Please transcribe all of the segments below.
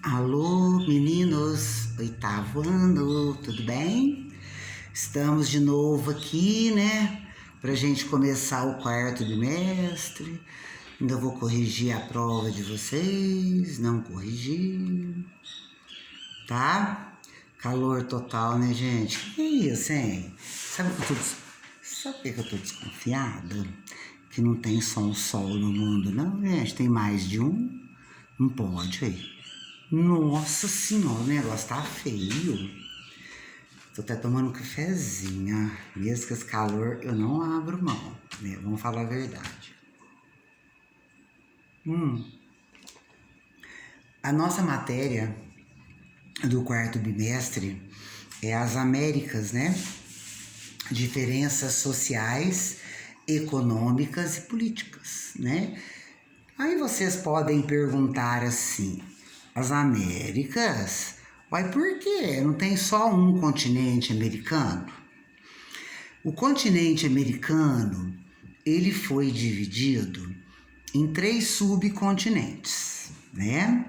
Alô, meninos, oitavo ano, tudo bem? Estamos de novo aqui, né? Pra gente começar o quarto bimestre. Ainda vou corrigir a prova de vocês, não corrigi, tá? Calor total, né, gente? Que isso, hein? Sabe por que eu tô desconfiada? Que não tem só um sol no mundo, não, gente? Tem mais de um? Não pode, aí. Nossa senhora, o negócio tá feio. Tô até tomando um cafezinho. Mesmo com esse calor, eu não abro mão, né? Vamos falar a verdade. A nossa matéria do quarto bimestre é as Américas, né? Diferenças sociais, econômicas e políticas, né? Aí vocês podem perguntar assim: as Américas? Uai, por quê? Não tem só um continente americano? O continente americano, ele foi dividido em 3 subcontinentes, né?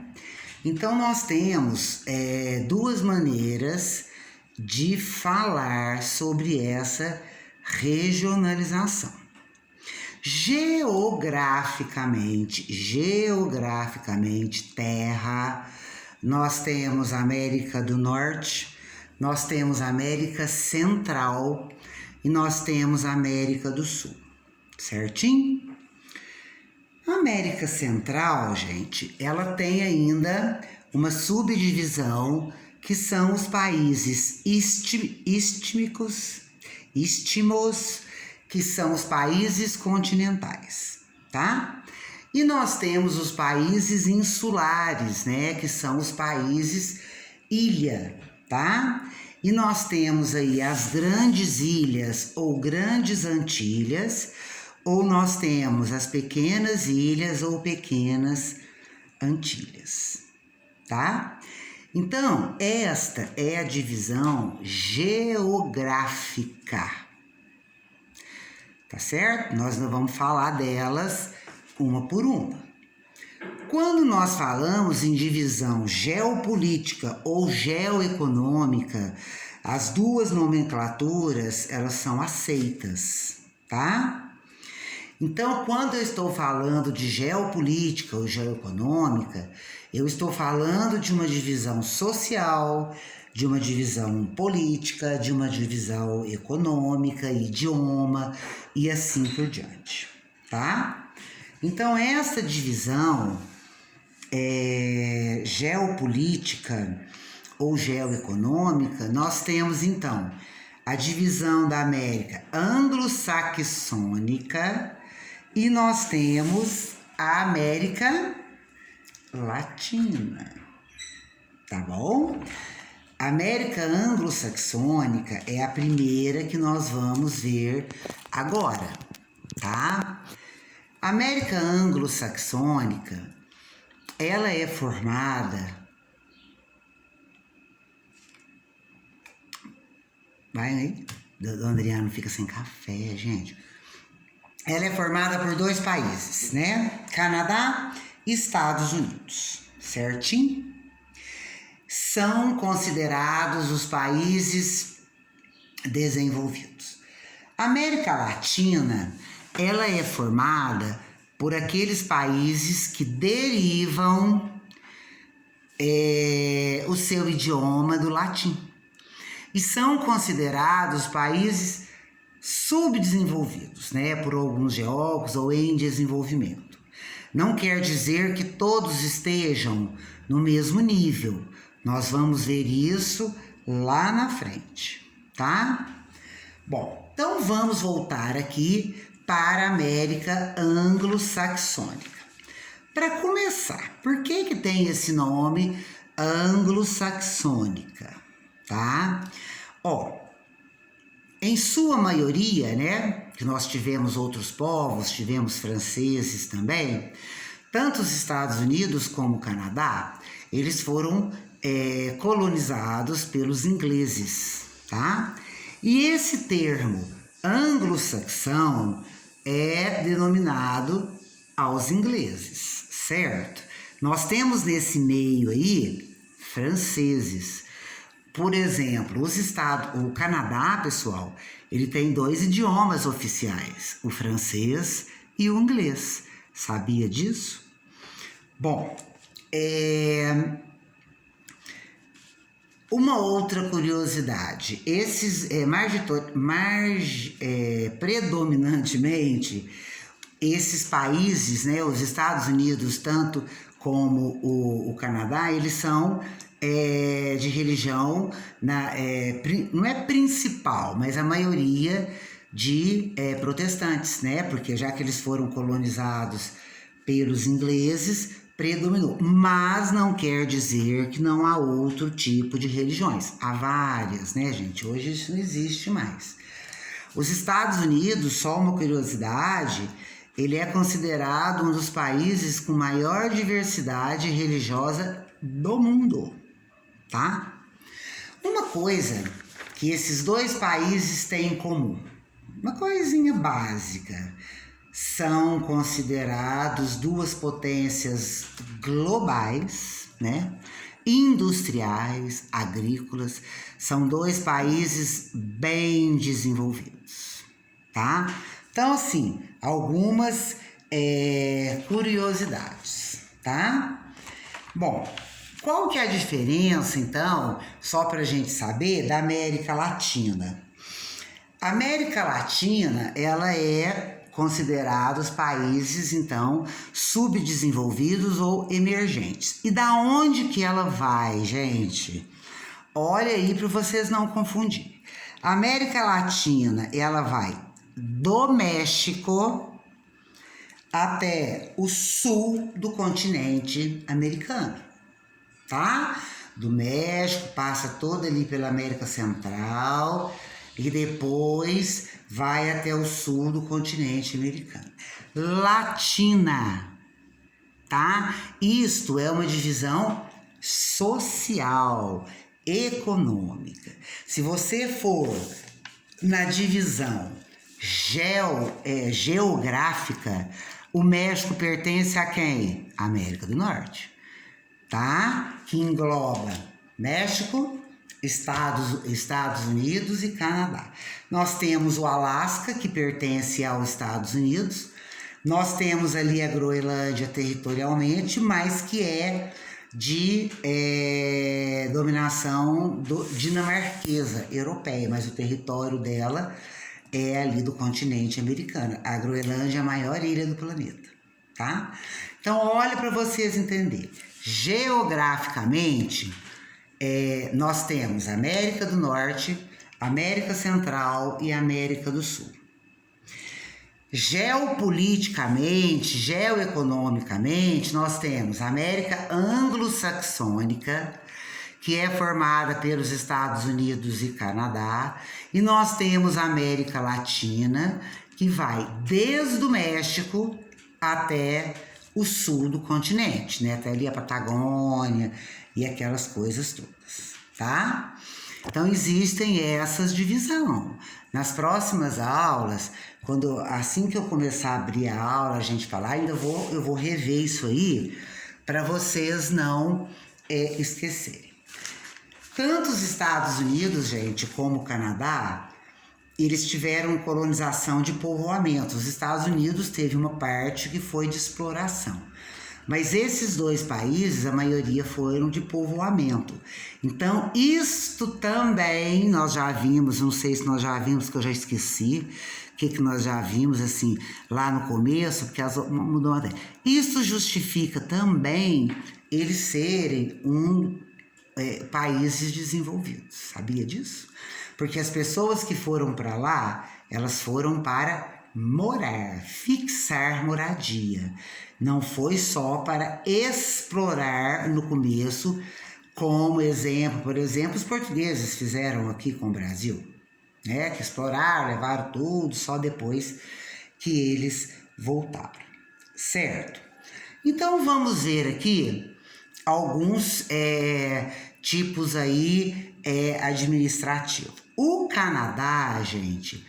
Então nós temos duas maneiras de falar sobre essa regionalização. Geograficamente, terra, nós temos América do Norte, nós temos América Central e nós temos América do Sul, certinho? A América Central, gente, ela tem ainda uma subdivisão que são os países istmos, que são os países continentais, tá? E nós temos os países insulares, né, que são os países ilha, tá? E nós temos aí as grandes ilhas ou grandes Antilhas, ou nós temos as pequenas ilhas ou pequenas Antilhas, tá? Então, esta é a divisão geográfica, tá certo? Nós não vamos falar delas uma por uma. Quando nós falamos em divisão geopolítica ou geoeconômica, as duas nomenclaturas, elas são aceitas, tá? Então, quando eu estou falando de geopolítica ou geoeconômica, eu estou falando de uma divisão social, de uma divisão política, de uma divisão econômica, idioma e assim por diante, tá? Então, essa divisão geopolítica ou geoeconômica, nós temos então a divisão da América anglo-saxônica e nós temos a América Latina, tá bom? A América anglo-saxônica é a primeira que nós vamos ver agora, tá? A América anglo-saxônica, ela é formada... Vai aí, o Adriano fica sem café, gente. Ela é formada por 2 países, né? Canadá e Estados Unidos, certinho? São considerados os países desenvolvidos. A América Latina, ela é formada por aqueles países que derivam o seu idioma do latim. E são considerados países subdesenvolvidos, né, por alguns geólogos ou em desenvolvimento. Não quer dizer que todos estejam no mesmo nível. Nós vamos ver isso lá na frente, tá? Bom, então vamos voltar aqui para a América anglo-saxônica. Para começar, por que tem esse nome anglo-saxônica, tá? Em sua maioria, né, que nós tivemos outros povos, tivemos franceses também, tanto os Estados Unidos como o Canadá, eles foram colonizados pelos ingleses, tá? E esse termo anglo-saxão é denominado aos ingleses, certo? Nós temos nesse meio aí franceses. Por exemplo, o Canadá, pessoal, ele tem 2 idiomas oficiais, o francês e o inglês. Sabia disso? Bom, uma outra curiosidade, predominantemente, esses países, né, os Estados Unidos, tanto como o Canadá, eles são de religião, não é principal, mas a maioria de protestantes, né? Porque já que eles foram colonizados pelos ingleses, predominou. Mas não quer dizer que não há outro tipo de religiões. Há várias, né, gente? Hoje isso não existe mais. Os Estados Unidos, só uma curiosidade, ele é considerado um dos países com maior diversidade religiosa do mundo, tá? Uma coisa que esses 2 países têm em comum, uma coisinha básica, são considerados 2 potências globais, né? Industriais, agrícolas, são 2 países bem desenvolvidos, tá? Então, assim, algumas curiosidades, tá? Bom, qual que é a diferença, então, só para a gente saber, da América Latina? A América Latina, ela é considerada os países, então, subdesenvolvidos ou emergentes. E da onde que ela vai, gente? Olha aí para vocês não confundirem. A América Latina, ela vai do México até o sul do continente americano, tá? Do México, passa toda ali pela América Central e depois vai até o sul do continente americano. Latina, tá? Isto é uma divisão social, econômica. Se você for na divisão geográfica, o México pertence a quem? América do Norte, tá? Que engloba México, Estados Unidos e Canadá. Nós temos o Alasca, que pertence aos Estados Unidos. Nós temos ali a Groenlândia territorialmente, mas que é de dominação dinamarquesa, europeia, mas o território dela é ali do continente americano. A Groenlândia é a maior ilha do planeta, tá? Então, olha para vocês entenderem. Geograficamente, nós temos América do Norte, América Central e América do Sul. Geopoliticamente, geoeconomicamente, nós temos a América anglo-saxônica, que é formada pelos Estados Unidos e Canadá, e nós temos a América Latina, que vai desde o México até o sul do continente, né? Até ali a Patagônia e aquelas coisas todas, tá? Então, existem essas divisões. Nas próximas aulas, assim que eu começar a abrir a aula, a gente falar, eu vou rever isso aí para vocês não esquecerem. Tanto os Estados Unidos, gente, como o Canadá, eles tiveram colonização de povoamento. Os Estados Unidos teve uma parte que foi de exploração. Mas esses 2 países, a maioria foram de povoamento. Então, isto também nós já vimos, não sei se nós já vimos, que eu já esqueci, o que nós já vimos, assim, lá no começo, porque mudou até. Isso justifica também eles serem países desenvolvidos, sabia disso? Porque as pessoas que foram para lá, elas foram para morar, fixar moradia. Não foi só para explorar no começo, como exemplo, por exemplo, os portugueses fizeram aqui com o Brasil, né? Que exploraram, levaram tudo, só depois que eles voltaram, certo? Então vamos ver aqui alguns tipos aí administrativos. O Canadá, gente,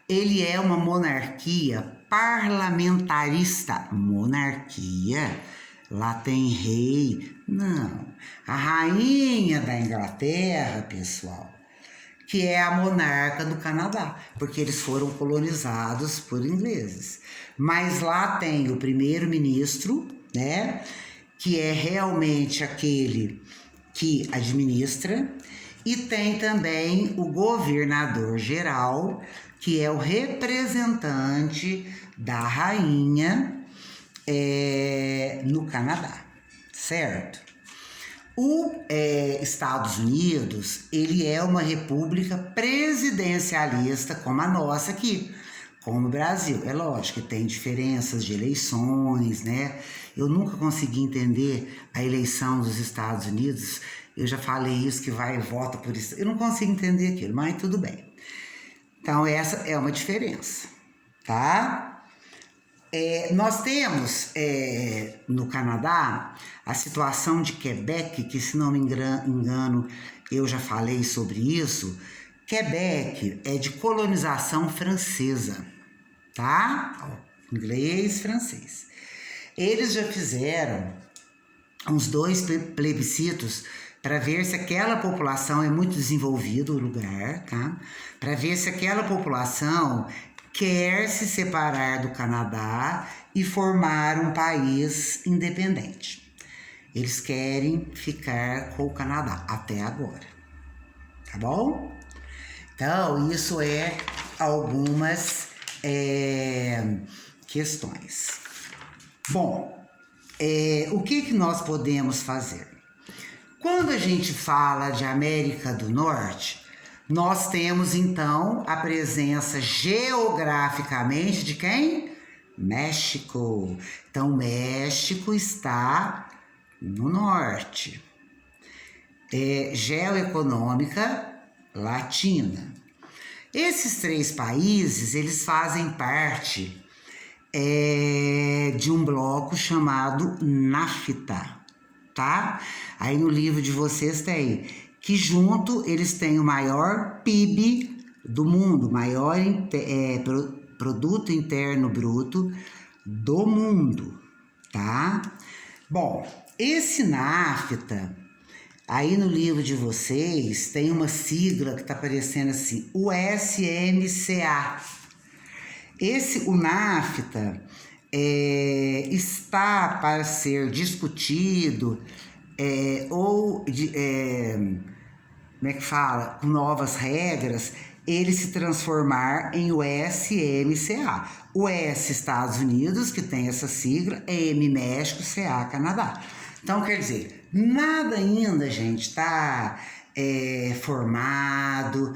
ele é uma monarquia parlamentarista. Monarquia lá tem rei. Não. A rainha da Inglaterra, pessoal, que é a monarca do Canadá, porque eles foram colonizados por ingleses. Mas lá tem o primeiro-ministro, né, que é realmente aquele que administra, e tem também o governador geral, que é o representante da rainha no Canadá, certo? Estados Unidos, ele é uma república presidencialista como a nossa aqui, como o Brasil. É lógico que tem diferenças de eleições, né? Eu nunca consegui entender a eleição dos Estados Unidos. Eu já falei isso, que vai e vota por isso. Eu não consigo entender aquilo, mas tudo bem. Então, essa é uma diferença, tá? Nós temos no Canadá a situação de Quebec, que, se não me engano, eu já falei sobre isso. Quebec é de colonização francesa, tá? Inglês, francês. Eles já fizeram uns 2 plebiscitos para ver se aquela população é muito desenvolvida, o lugar, tá? Para ver se aquela população quer se separar do Canadá e formar um país independente. Eles querem ficar com o Canadá até agora, tá bom? Então, isso é algumas questões. Bom, o que nós podemos fazer? Quando a gente fala de América do Norte, nós temos, então, a presença geograficamente de quem? México. Então, México está no norte. Geoeconômica latina. Esses 3 países, eles fazem parte de um bloco chamado NAFTA, tá? Aí no livro de vocês tem que junto eles têm o maior PIB do mundo, maior produto interno bruto do mundo, tá? Bom, esse NAFTA, aí no livro de vocês tem uma sigla que está aparecendo assim, USMCA. O NAFTA está para ser discutido como é que fala? Com novas regras, ele se transformar em USMCA. US Estados Unidos, que tem essa sigla, M México, CA Canadá. Então, quer dizer, nada ainda, gente, está formado,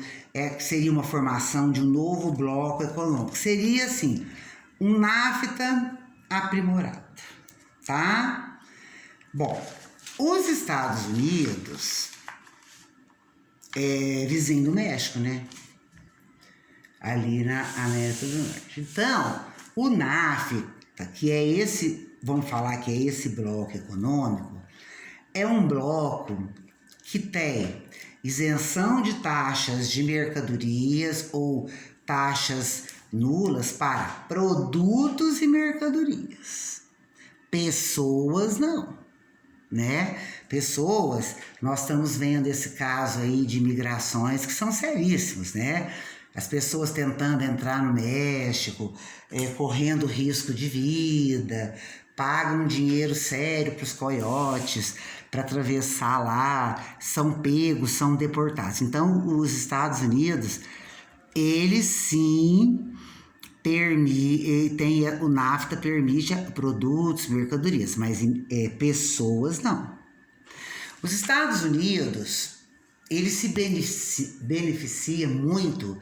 seria uma formação de um novo bloco econômico. Seria, assim, um NAFTA aprimorado, tá? Bom, os Estados Unidos vizinho do México, né? Ali na América do Norte. Então, o NAFTA, que é esse, vamos falar que é esse bloco econômico, é um bloco que tem isenção de taxas de mercadorias ou taxas nulas para produtos e mercadorias. Pessoas não, né? Pessoas, nós estamos vendo esse caso aí de migrações que são seríssimos, né? As pessoas tentando entrar no México, correndo risco de vida, pagam dinheiro sério para os coiotes para atravessar lá, são pegos, são deportados. Então, os Estados Unidos, eles sim o NAFTA permite produtos, mercadorias, mas pessoas não. Os Estados Unidos, ele se beneficia muito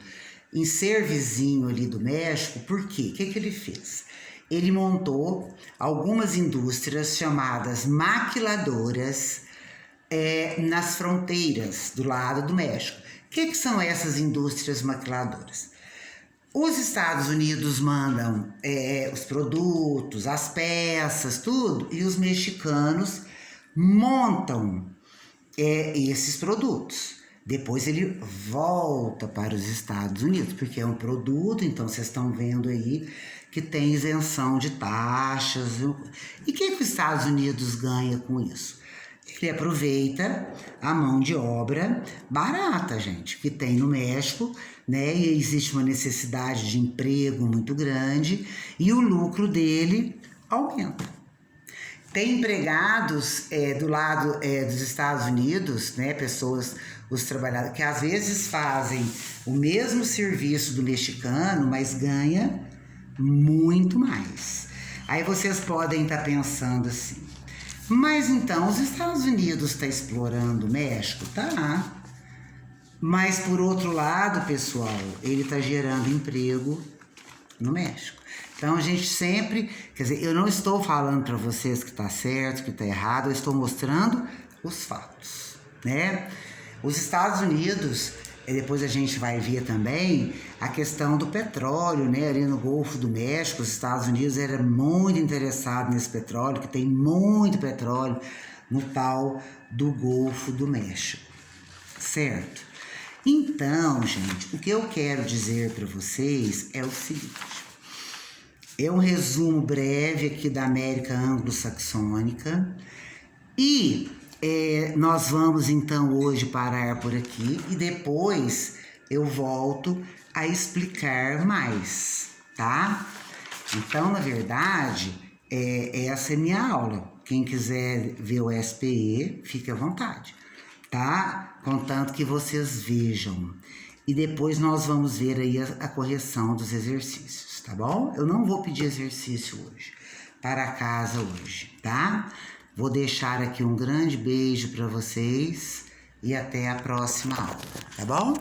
em ser vizinho ali do México. Por quê? O que ele fez? Ele montou algumas indústrias chamadas maquiladoras nas fronteiras do lado do México. O que são essas indústrias maquiladoras? Os Estados Unidos mandam os produtos, as peças, tudo, e os mexicanos montam esses produtos. Depois ele volta para os Estados Unidos, porque é um produto, então vocês estão vendo aí que tem isenção de taxas. E o que os Estados Unidos ganha com isso? Ele aproveita a mão de obra barata, gente, que tem no México, né? E existe uma necessidade de emprego muito grande e o lucro dele aumenta. Tem empregados do lado dos Estados Unidos, né? Pessoas, os trabalhadores, que às vezes fazem o mesmo serviço do mexicano, mas ganha muito mais. Aí vocês podem estar pensando assim, mas então os Estados Unidos está explorando o México? Tá. Mas por outro lado, pessoal, ele está gerando emprego no México. Então a gente sempre, quer dizer, eu não estou falando para vocês que está certo, que está errado, eu estou mostrando os fatos, né? Os Estados Unidos, depois a gente vai ver também a questão do petróleo, né? Ali no Golfo do México, os Estados Unidos era muito interessado nesse petróleo, que tem muito petróleo no tal do Golfo do México, certo? Então, gente, o que eu quero dizer para vocês é o seguinte. É um resumo breve aqui da América anglo-saxônica e nós vamos então hoje parar por aqui e depois eu volto a explicar mais, tá? Então, na verdade, essa é minha aula. Quem quiser ver o SPE, fique à vontade, tá? Contanto que vocês vejam. E depois nós vamos ver aí a correção dos exercícios, tá bom? Eu não vou pedir exercício hoje, para casa hoje, tá? Vou deixar aqui um grande beijo para vocês e até a próxima aula, tá bom?